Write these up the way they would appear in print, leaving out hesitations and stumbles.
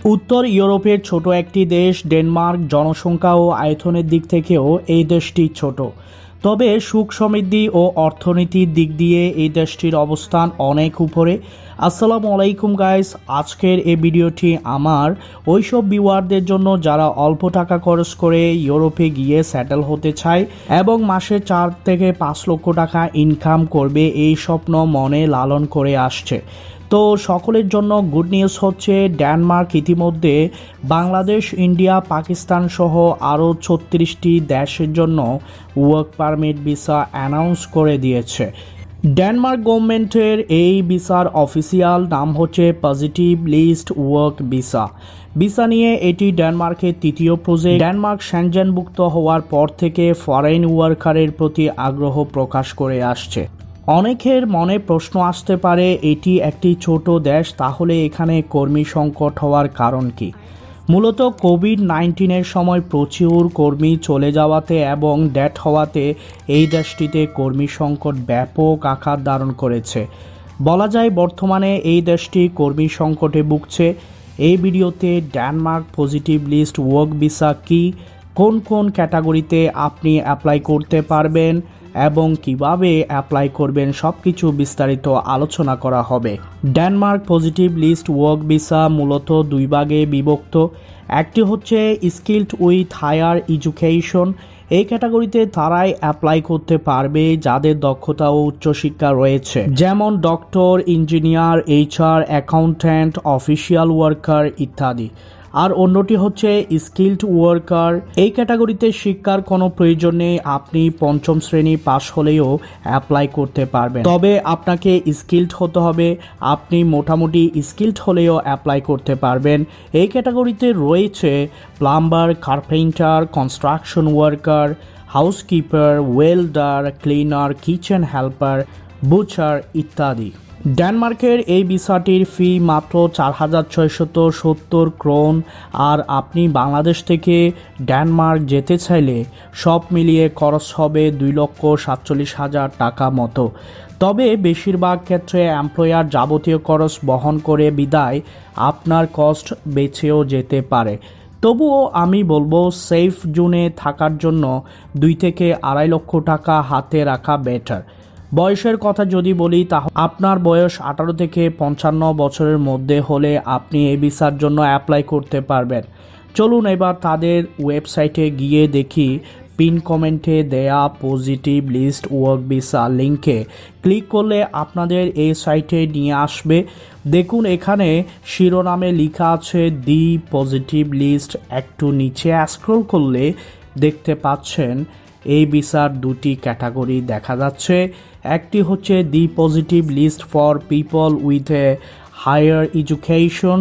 উত্তর ইউরোপের ছোট একটি দেশ ডেনমার্ক জনসংখ্যা ও আয়তনের দিক থেকেও এই দেশটি ছোট। তবে সুখ সমৃদ্ধি ও অর্থনীতির দিক দিয়ে এই দেশটির অবস্থান অনেক উপরে। আসসালামু আলাইকুম গাইস, আজকের এই ভিডিওটি আমার ওইসব ভিউয়ারদের জন্য যারা অল্প টাকা খরচ করে ইউরোপে গিয়ে সেটেল হতে চায় এবং মাসে 4 থেকে 5 লক্ষ টাকা ইনকাম করবে এই স্বপ্ন মনে লালন করে আসছে। তো সকলের জন্য গুড নিউজ হচ্ছে, ডেনমার্ক ইতিমধ্যে বাংলাদেশ, ইন্ডিয়া, পাকিস্তান সহ আরও 36টি দেশের জন্য ওয়ার্ক পারমিট ভিসা অ্যানাউন্স করে দিয়েছে। ডেনমার্ক গভর্নমেন্টের এই ভিসার অফিসিয়াল নাম হচ্ছে positive list work visa. Visa নিয়ে এটি ডেনমার্কের তৃতীয় প্রজেক্ট। ডেনমার্ক সেনজেনভুক্ত হওয়ার পর থেকে ফরেন ওয়ার্কারের প্রতি আগ্রহ প্রকাশ করে আসছে। অনেকের মনে প্রশ্ন আসতে পারে, এটি একটি ছোট দেশ, তাহলে এখানে কর্মী সংকট হওয়ার কারণ কি? মূলত কোভিড-19 সময় প্রচুর কর্মী চলে যাওয়াতে এবং ডেথ হওয়াতে এই দেশটিতে কর্মী সংকট ব্যাপক আকার ধারণ করেছে। বলা যায় বর্তমানে এই দেশটি কর্মী সংকটে ভুগছে। এই ভিডিওতে Denmark positive list work visa কি, কোন কোন ক্যাটাগরিতে আপনি অ্যাপ্লাই করতে পারবেন এবং কিভাবে অ্যাপ্লাই করবেন সব কিছু বিস্তারিত আলোচনা করা হবে। Denmark positive list work visa মূলত দুই ভাগে বিভক্ত। একটি হচ্ছে স্কিলড উইথ হায়ার এডুকেশন। এই ক্যাটাগরিতে তারাই অ্যাপ্লাই করতে পারবে যাদের দক্ষতা ও উচ্চশিক্ষা রয়েছে, যেমন doctor, engineer, HR, accountant, official worker ইত্যাদি। আর অন্যটি হচ্ছে স্কিলড ওয়ার্কার। এই ক্যাটাগরিতে শিক্ষার কোনো প্রয়োজন নেই, আপনি 5ম শ্রেণী পাশ হলেও অ্যাপ্লাই করতে পারবেন। তবে আপনাকে স্কিলড হতে হবে, আপনি মোটামুটি স্কিলড হলেও অ্যাপ্লাই করতে পারবেন। এই ক্যাটাগরিতে রয়েছে plumber, carpenter, construction worker, housekeeper, welder, cleaner, kitchen helper, Butcher ইত্যাদি। ডেনমার্কের এই ভিসাটির ফি মাত্র 4,670 ক্রোন। আর আপনি বাংলাদেশ থেকে ডেনমার্ক যেতে চাইলে সব মিলিয়ে খরচ হবে 2,47,000 টাকা মতো। তবে বেশিরভাগ ক্ষেত্রে এমপ্লয়ার যাবতীয় খরচ বহন করে বিদায় আপনার কস্ট বেঁচেও যেতে পারে। তবুও আমি বলবো সেফ জোনে থাকার জন্য 2 থেকে 2.5 লক্ষ টাকা হাতে রাখা বেটার। বয়সের কথা যদি বলি, তাহলে আপনার বয়স 18 থেকে 55 বছরের মধ্যে হলে আপনি এই ভিসার জন্য অ্যাপ্লাই করতে পারবেন। চলুন এবার তাদের ওয়েবসাইটে গিয়ে দেখি। পিন কমেন্টে দেয়া পজিটিভ লিস্ট ওয়ার্ক ভিসা লিঙ্কে ক্লিক করলে আপনাদের এই সাইটে নিয়ে আসবে। দেখুন এখানে শিরোনামে লেখা আছে দি পজিটিভ লিস্ট। একটু নিচে স্ক্রল করলে দেখতে পাচ্ছেন এই ভিসার 2টি ক্যাটাগরি দেখা যাচ্ছে। একটি হচ্ছে the positive list for people with a higher education,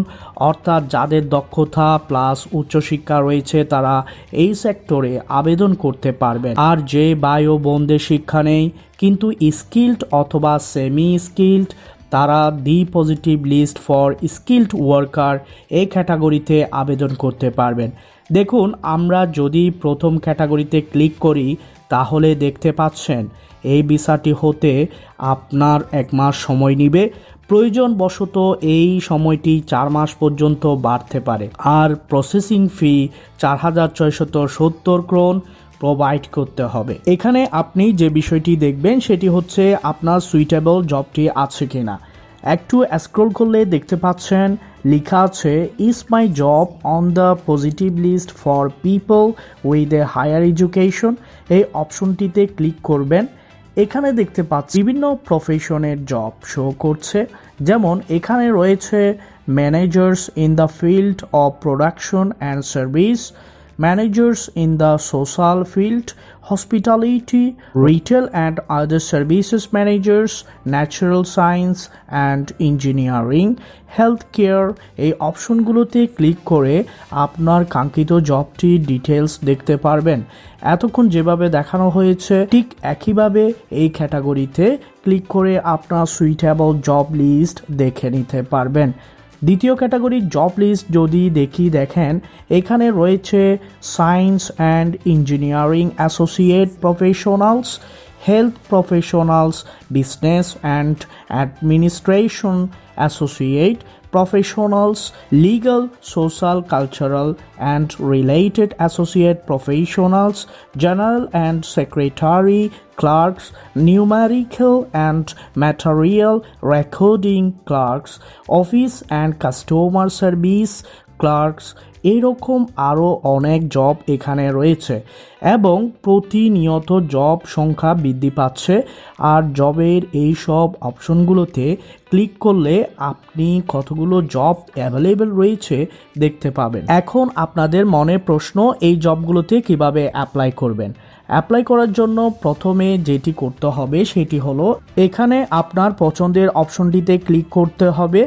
অর্থাৎ যাদের দক্ষতা প্লাস উচ্চশিক্ষা রয়েছে তারা এই সেক্টরে আবেদন করতে পারবেন। আর যে ভাই ও বোনদের শিক্ষা নেই কিন্তু স্কিলড অথবা সেমি স্কিলড, তারা the positive list for skilled worker এই ক্যাটাগরিতে আবেদন করতে পারবেন। দেখুন আমরা যদি প্রথম ক্যাটাগরিতে ক্লিক করি তাহলে দেখতে পাচ্ছেন এই ভিসাটি হতে আপনার 1 মাস সময় নেবে। প্রয়োজনবশত এই সময়টি 4 মাস পর্যন্ত বাড়তে পারে। আর প্রসেসিং ফি 4,670 ক্রোন প্রোভাইড করতে হবে। এখানে আপনি যে বিষয়টি দেখবেন সেটি হচ্ছে আপনার সুইটেবল জবটি আছে কিনা। একটু স্ক্রল করলে দেখতে পাচ্ছেন লেখা আছে is my job on the positive list for people with a higher education. এই অপশনটিতে ক্লিক করবেন। এখানে দেখতে পাচ্ছি বিভিন্ন প্রফেশনের জব শো করছে, যেমন এখানে রয়েছে managers in the field of production and service, managers in the social field, hospitality, retail and other services managers, natural science and engineering, healthcare। এই অপশনগুলোতে ক্লিক করে আপনার কাঙ্ক্ষিত জবটি ডিটেলস দেখতে পারবেন। এতক্ষণ যেভাবে দেখানো হয়েছে ঠিক একইভাবে এই ক্যাটাগরিতে ক্লিক করে আপনার সুইটেবল জব লিস্ট দেখে নিতে পারবেন। দ্বিতীয় ক্যাটাগরি জব লিস্ট যদি দেখেন এখানে রয়েছে science and engineering associate professionals, health professionals, business and administration associate professionals, legal, social, cultural, and related associate professionals, general and secretary, clerks, numerical and material recording clerks, office and customer service clerks, এরকম আরও অনেক job এখানে রয়েছে এবং প্রতিনিয়ত job সংখ্যা বৃদ্ধি পাচ্ছে। আর জবের এই সব অপশনগুলোতে ক্লিক করলে আপনি কতগুলো জব অ্যাভেলেবেল রয়েছে দেখতে পাবেন। এখন আপনাদের মনে প্রশ্ন, এই জবগুলোতে কিভাবে অ্যাপ্লাই করবেন। অ্যাপ্লাই করার জন্য প্রথমে যেটি করতে হবে সেটি হলো এখানে আপনার পছন্দের অপশনটিতে ক্লিক করতে হবে।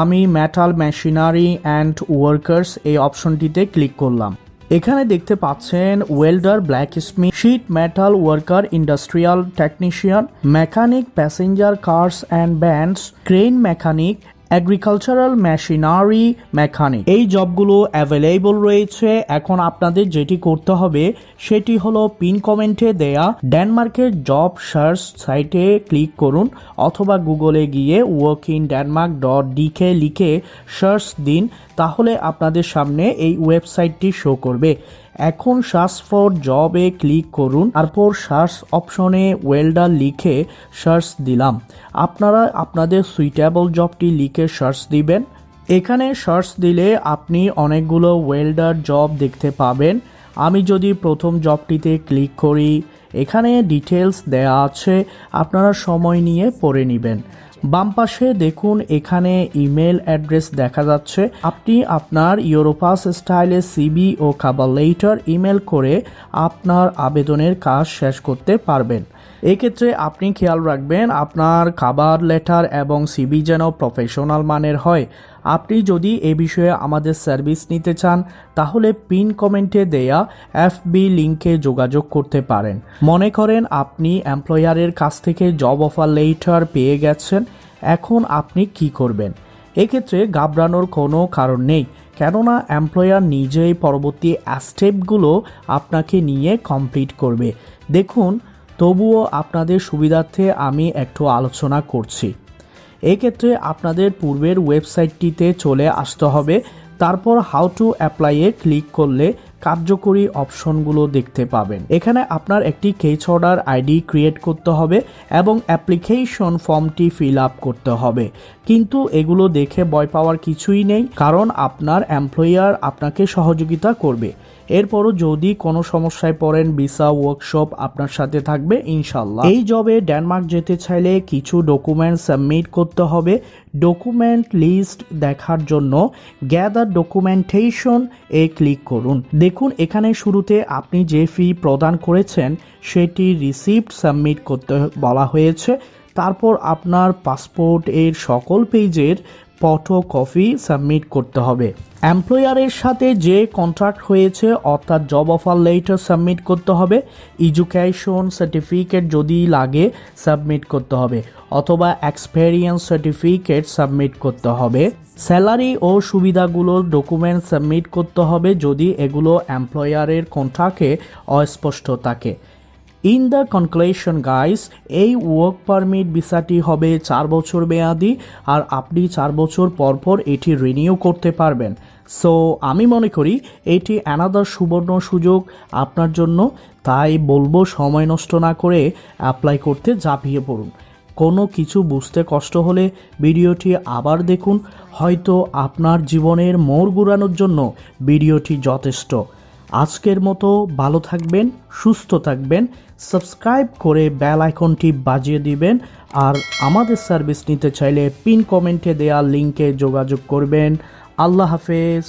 আমি মেটাল মেশিনারি অ্যান্ড ওয়ার্কার্স এই অপশনটিতে ক্লিক করলাম। এখানে দেখতে পাচ্ছেন welder, blacksmith, sheet metal worker, industrial technician, mechanic, passenger cars and vans, crane mechanic, agricultural machinery mechanic, এই জবগুলো অ্যাভেলেবল রয়েছে। এখন আপনাদের যেটি করতে হবে সেটি হলো পিন কমেন্টে দেয়া ডেনমার্কের জব সার্চ সাইটে ক্লিক করুন অথবা গুগলে গিয়ে workindenmark.dk লিখে সার্চ দিন, তাহলে আপনাদের সামনে এই ওয়েবসাইটটি শো করবে। এখন সার্চ ফর জবে ক্লিক করুন, তারপর সার্চ অপশনে ওয়েল্ডার লিখে সার্চ দিলাম। আপনারা আপনাদের সুইটেবল জবটি লিখে সার্চ দিবেন। এখানে সার্চ দিলে আপনি অনেকগুলো ওয়েল্ডার জব দেখতে পাবেন। আমি যদি প্রথম জবটিতে ক্লিক করি, এখানে ডিটেলস দেয়া আছে, আপনারা সময় নিয়ে পড়ে নেবেন। বাম পাশে দেখুন এখানে ইমেল অ্যাড্রেস দেখা যাচ্ছে। আপনি আপনার ইউরোপাস স্টাইলে সিবি ও কভার লেটার ইমেল করে আপনার আবেদনের কাজ শেষ করতে পারবেন। এক্ষেত্রে আপনি খেয়াল রাখবেন আপনার কভার লেটার এবং সিবি যেন প্রফেশনাল মানের হয়। আপনি যদি এ বিষয়ে আমাদের সার্ভিস নিতে চান তাহলে পিন কমেন্টে দেয়া FB লিঙ্কে যোগাযোগ করতে পারেন। মনে করেন আপনি এমপ্লয়ারের কাছ থেকে জব অফার লেটার পেয়ে গেছেন, এখন আপনি কি করবেন? এক্ষেত্রে ঘাবড়ানোর কোনো কারণ নেই, কেননা এমপ্লয়ার নিজেই পরবর্তী স্টেপগুলো আপনাকে নিয়ে কমপ্লিট করবে। দেখুন, তবুও আপনাদের সুবিধার্থে আমি একটু আলোচনা করছি। এক্ষেত্রে আপনাদের পূর্বের ওয়েবসাইটটিতে চলে আসতে হবে, তারপর হাউ টু অ্যাপ্লাইয়ে ক্লিক করলে কার্যকরী অপশনগুলো দেখতে পাবেন। এখানে আপনার একটি কেস অর্ডার আইডি ক্রিয়েট করতে হবে এবং অ্যাপ্লিকেশন ফর্মটি ফিল আপ করতে হবে। কিন্তু এগুলো দেখে ভয় পাওয়ার কিছুই নেই, কারণ আপনার এমপ্লয়ার আপনাকে সহযোগিতা করবে। এরপরও যদি কোনো সমস্যায় পড়েন, ভিসা ওয়ার্কশপ আপনার সাথে থাকবে ইনশাল্লাহ। এই জবে ডেনমার্ক যেতে চাইলে কিছু ডকুমেন্ট সাবমিট করতে হবে। ডকুমেন্ট লিস্ট দেখার জন্য গ্যাদার ডকুমেন্টেশন এ ক্লিক করুন। দেখুন এখানে শুরুতে আপনি যে ফি প্রদান করেছেন সেটি রিসিপ্ট সাবমিট করতে বলা হয়েছে। তারপর আপনার পাসপোর্ট এর সকল পেজের ফটোকপি সাবমিট করতে হবে। এমপ্লয়ারের সাথে যে কন্ট্রাক্ট হয়েছে অর্থাৎ জব অফার লেটার সাবমিট করতে হবে। এডুকেশন সার্টিফিকেট যদি লাগে সাবমিট করতে হবে, অথবা এক্সপেরিয়েন্স সার্টিফিকেট সাবমিট করতে হবে। স্যালারি ও সুবিধাগুলোর ডকুমেন্ট সাবমিট করতে হবে যদি এগুলো এমপ্লয়ারের কন্ট্রাক্টে অস্পষ্ট থাকে। ইন দ্য কনক্লুশন গাইস, এই ওয়ার্ক পারমিট ভিসাটি হবে 4 বছর মেয়াদি, আর আপনি 4 বছর পর পর এটি রিনিউ করতে পারবেন। সো আমি মনে করি এটি অ্যানাদার সুবর্ণ সুযোগ আপনার জন্য। তাই বলবো সময় নষ্ট না করে অ্যাপ্লাই করতে ঝাঁপিয়ে পড়ুন। কোনো কিছু বুঝতে কষ্ট হলে ভিডিওটি আবার দেখুন, হয়তো আপনার জীবনের মোড় ঘুরানোর জন্য ভিডিওটি যথেষ্ট। আজকের মতো ভালো থাকবেন, সুস্থ থাকবেন, সাবস্ক্রাইব করে বেল আইকনটি বাজিয়ে দিবেন। আর আমাদের সার্ভিস নিতে চাইলে পিন কমেন্টে দেওয়া লিঙ্কে যোগাযোগ করবেন। আল্লাহ হাফেজ।